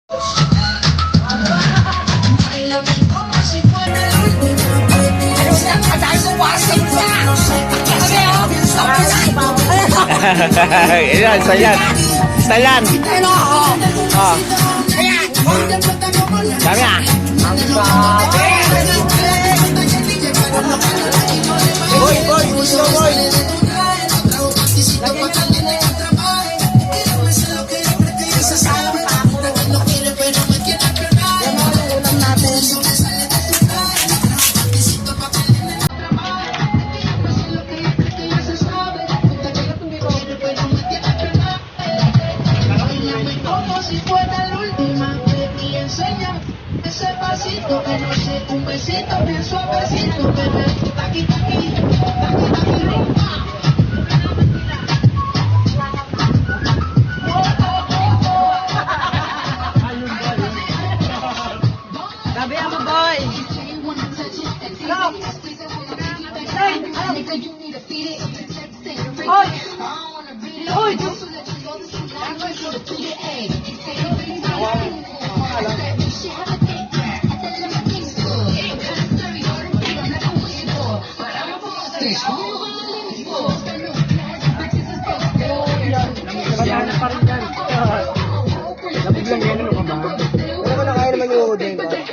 Ayan, sayan. Sayan. Oh. Dami ah. Boy, boy, gusto boy. Que no sé, un besito bien suavecito, bebé, taqui, taqui, taqui, taqui, rumba. Gabi ako, boy. Hoy!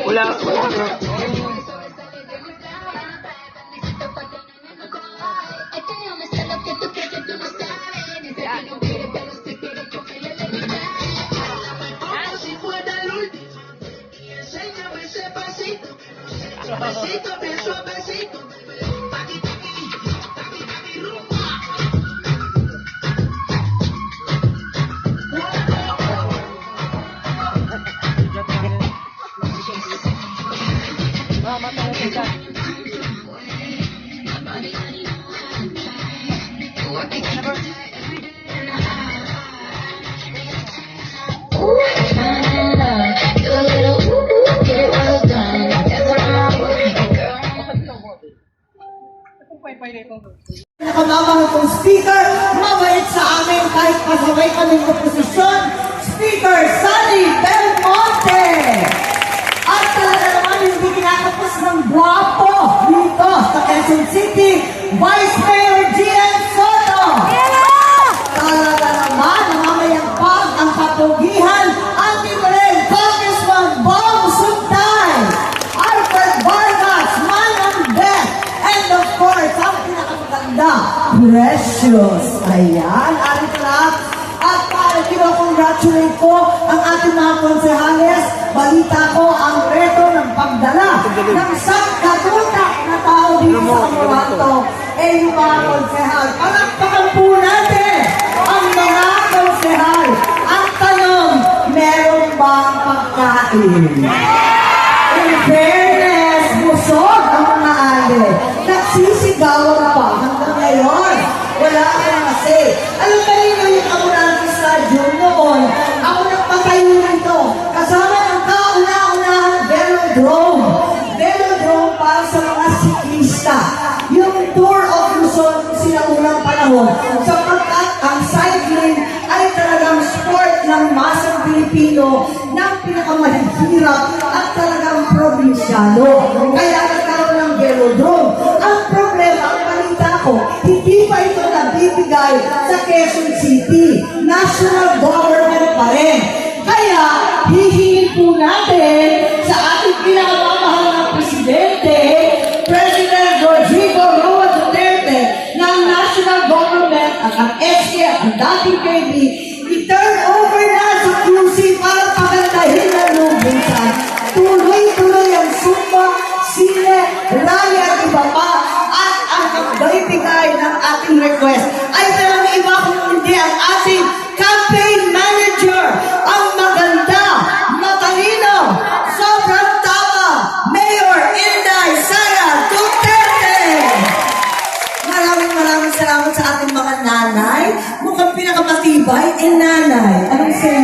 Wala. Besito bien suavecito, taqui, taqui, taqui, taqui, rumba. Nakamamahal kong speaker, mabait sa amin kahit pasaway kaming oposisyon, Speaker Sunny Belmonte. At talaga naman hindi kinakapos ng guwapo dito sa Quezon City, Vice Mayor Gian Soto. Talaga naman, namamayagpag ang kapugihan, ating rin Congressman Bong Suntay, Alfred Vargas, man ng Beth, and of course, ang pinakamaganda, Precious. Ayan, arit lang. At para kinocongratulate ko ang ating mga konsehales, balita ko ang reto ng pagdala ng sangkatutak na tao dito sa Amoranto. Eh, yung mga konsehal, palakpakan po natin ang mga konsehal. Ang tanong, meron bang pagkain? In fairness, busog ang mga ale. Nagsisigawan pa hanggang ngayon. Wala akong kasi. Alam ba ninyo yung Amoranto Stadium noon? Ako nagpatayo nito. Kasama ng kauna-unahang velodrome. Velodrome para sa mga siklista. Yung Tour of Luzon sinaunang panahon. Sapagkat ang cycling ay talagang sport ng masang Pilipino ng pinakamahihirap at talagang probinsyano. Kaya nagkaroon ng velodrome. Ang problema, ang balita ko, hindi pa ito nabibigay sa Quezon City. National government pa rin. Kaya, hihingin po natin sa ating pinakamamahal na Presidente, President Rodrigo Roa Duterte, ng national government at ang SK at ang dating KB, i-turn over na sa QC para pagandahin ang lubunsan. Tuloy-tuloy ang sumpa, sine, rally at iba pa, at ang nagbibigay ng ating request ay walang iba kung hindi ang ating campaign manager, ang maganda, matalino, sobrang tama, Mayor Inday Sara Duterte. Maraming salamat sa ating mga nanay. Mukhang pinakamatibay, nanay. Anong say